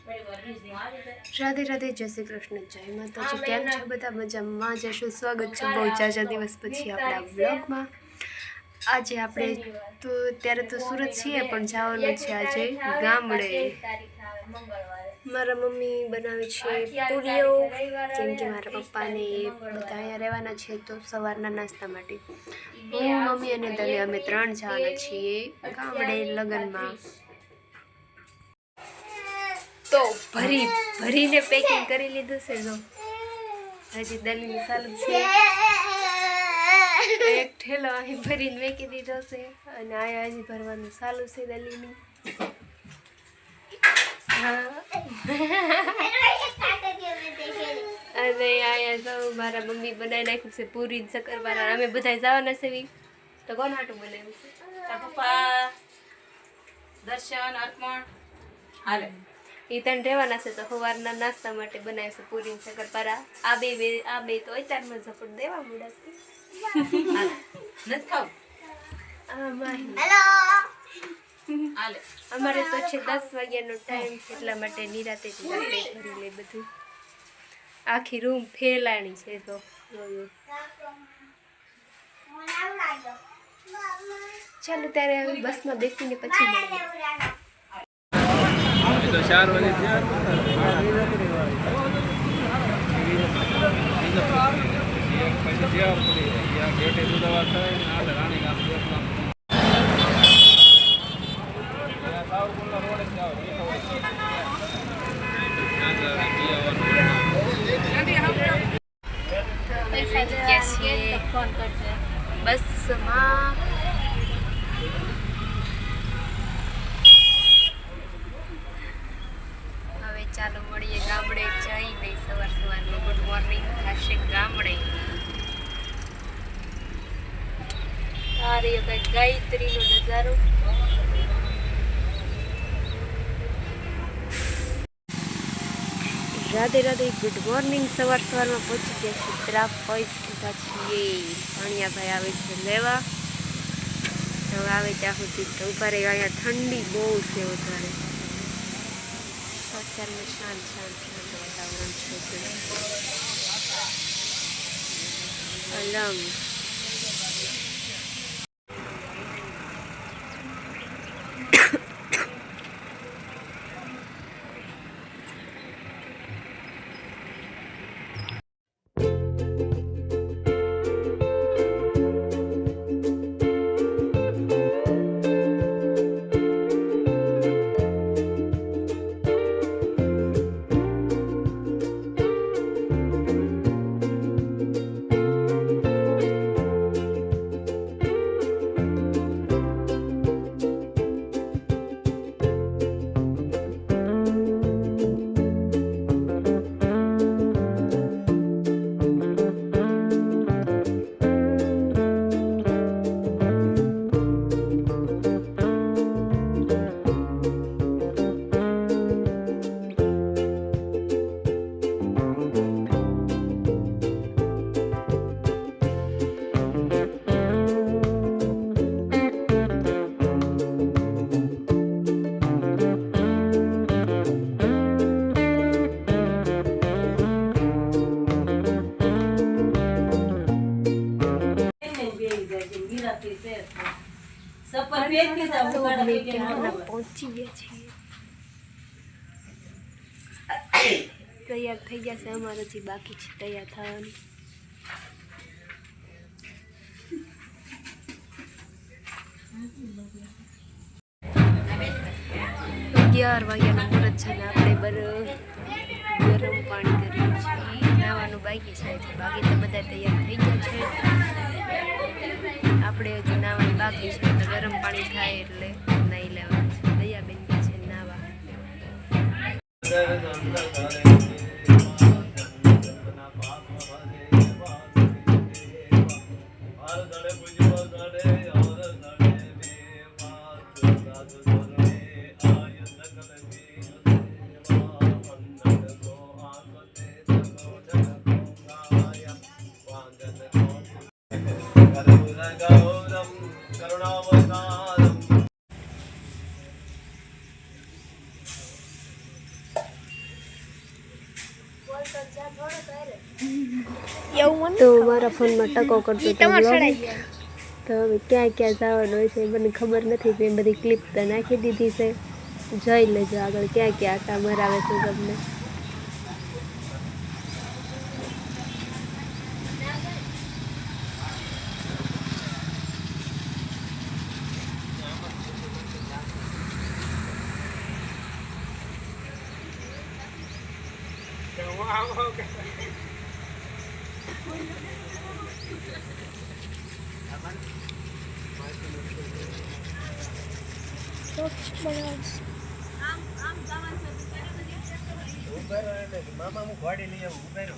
રાધે રાધે, જય શ્રી કૃષ્ણ, જય માતાજી। કેમ છો બધા? મજામાં જશો? સ્વાગત છે બહુ જાજા દિવસ પછી આપણા બ્લોગમાં। આજે આપણે તો ત્યારે તો સુરત છીએ, પણ જવાનું છે આજે ગામડે। મારા મમ્મી બનાવે છે પૂરીઓ, કેમ કે મારા પપ્પાને બધા અહીંયા રહેવાના છે, તો સવારના નાસ્તા માટે હું, મમ્મી અને દલી અમે ત્રણ જવાના છીએ ગામડે લગ્નમાં। તો ભરીને પેકિંગ કરી લીધું છે। જો હજી દલીની ચાલુ છે, એક ઠેલો અહીં ભરીને મેકી દીધો છે અને આયા હજી ભરવાનું ચાલુ છે દલીની। અને આયા જો મારા મમ્મી બનાવી નાખ્યું છે પૂરી શક્કરપારા। અમે બધા જવાના છે, તો કોણ હાટું બનાવ્યું છે? પપ્પા દર્શન અર્પણ હાલે એ તને રહેવાના છે, તો સવારના નાસ્તા માટે બનાવે છે પૂરી શક્કરપારા। આ બે તો અત્યારમાં ઝપટ દેવા મૂડા છે। નથી ખાવ હાલે। અમારે તો છે 10 વાગ્યાનો ટાઈમ, એટલા માટે નિરાતે કરી લે બધું। આખી રૂમ ફેલાણી છે, તો ચાલો ત્યારે હવે બસમાં બેસીને પછી મળીએ। तो 4 बजे तैयार गेटे दवा रानी गाम बस में ચાલો મળીએ ગામડે જઈને। સવારમાં ગુડ મોર્નિંગ થશે ગામડે। આ રહ્યો કઈ ગાયત્રીનો નજારો। Radhe Radhe, good morning. સવારમાં પહોંચી ગયા છીએ ત્રાપ પૈસ કીધા છીએ। ભાણિયાભાઈ આવે છે લેવા, હવે આવે ત્યાં સુધી તો ઉભા રહી। અહીંયા ઠંડી બહુ છે વધારે, અત્યારમાં શાંત વાતાવરણ છે। અલમ પહોંચી ગયા છીએ, તૈયાર થઈ ગયા છે। અમારે હજી બાકી છે તૈયાર થવાનું। 11 વાગ્યાનો મુહૂર્ત છે ને આપણે ગરમ પાણી કરીએ છીએ। નાવાનું બાકી છે, બાકી તો બધા તૈયાર થઈ ગયા છે। આપણે હજી નાવાનું બાકી છે, તો ગરમ પાણી થાય એટલે નાહી લેવાનું છે। દયાબેન છે નાવા। તો મારા ફોનમાં ટકો કરતો હતો vlog. તો હવે ક્યાં ક્યાં જવાનું હોય છે એ મને ખબર નથી, તો એ બધી ક્લિપ તો નાખી દીધી છે. જોઈ લેજો આગળ ક્યાં ક્યાં આટા મરાવે છે તમને. મામા હું ઘોડી લઈ આવું ઉભેરો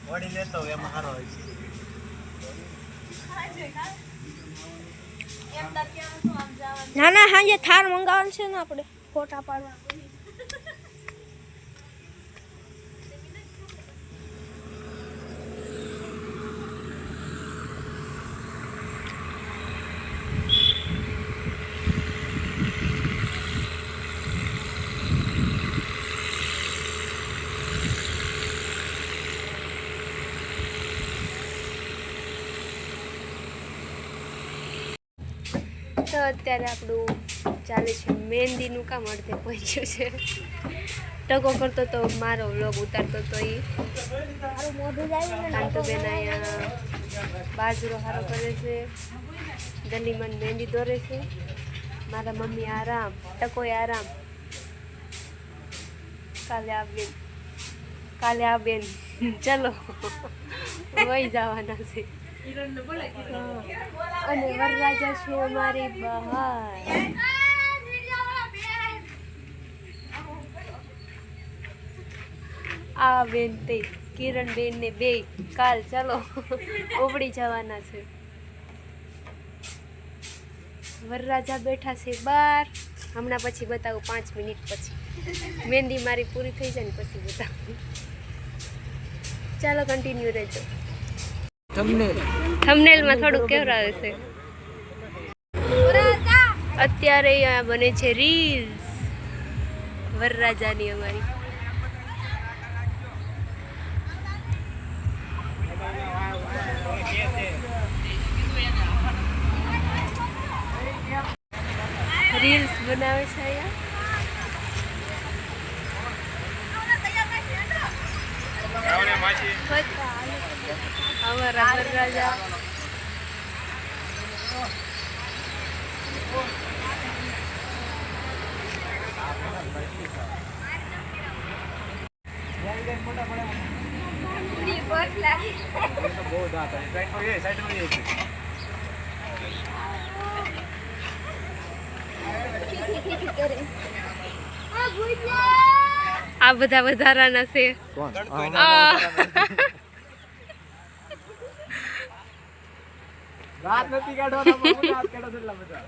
ઘોડી લેતો હોય એમાં સારો હોય છે. ના ના હાંજે થાર મંગાવવાનું છે ને આપણે ફોટા પાડવા. તો અત્યારે આપણું ચાલે છે મહેંદીનું કામ અડધે પહોંચ્યું છે. ટકો કરતો તો મારો વ્લોગ ઉતારતો તો એ કાંતોબેન અહીંયા બાજરો સારો કરે છે, ગલીમાં મહેંદી દોરે છે. મારા મમ્મી આરામ, ટકોય આરામ. કાલે આ બેન ચલો વહી જવાના છે. અને વરરાજા છે અમારી બહાર. આ બેન તે કિરણ બેન ને બે કાલ ચાલો ઉપડી જવાના છે. વરરાજા બેઠા છે બહાર. હમણાં પછી બતાવું 5 મિનિટ પછી. મહેંદી મારી પૂરી થઈ જાય ને પછી બતાવું. ચાલો કન્ટિન્યુ રહેજો. થંબનેલમાં થોડુંક કેવરાવે છે. અત્યારે આ બને છે રીલ્સ વરરાજાની અમારી. રીલ્સ બનાવે છે અહીંયા અમારા વરરાજા. આ બધા વધારાના છે. રાત નથી કાઢવાના પણ રાત કાઢો એટલા બધા.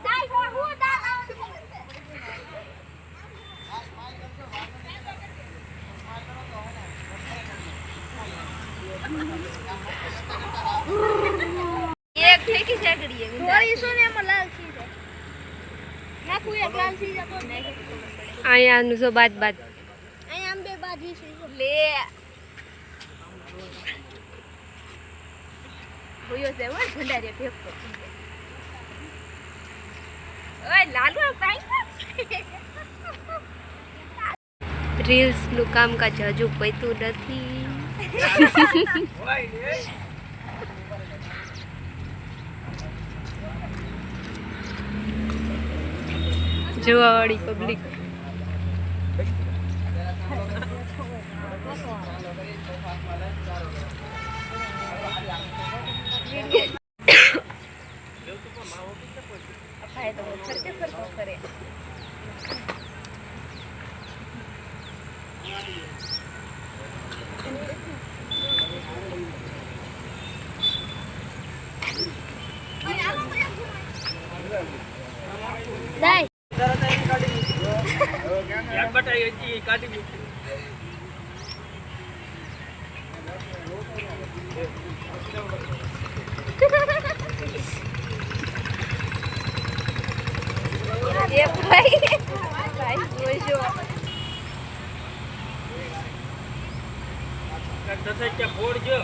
એક ફેંકી જાગડીએ થોડી સોને એમાં લાલ થઈ જાય નાખું એક લાલ થઈ જાય તો અહીંયા નું જો બાદ અહીંયા આમ બે બાજી છે લે હોયો છે વો ભંડારે ફેંકો ઓય લાલુ કાઈ રીલ્સ નું કામકાજ હજુ પત્યું નથી. જોવા વાળી પબ્લિક. ભાઈ તો ફરતે ફરતો કરે જાય યાદ બટાઈ હતી કાઢી દીધી. એ ભાઈ ભાઈ જોજો દસાઈ ફોડ જો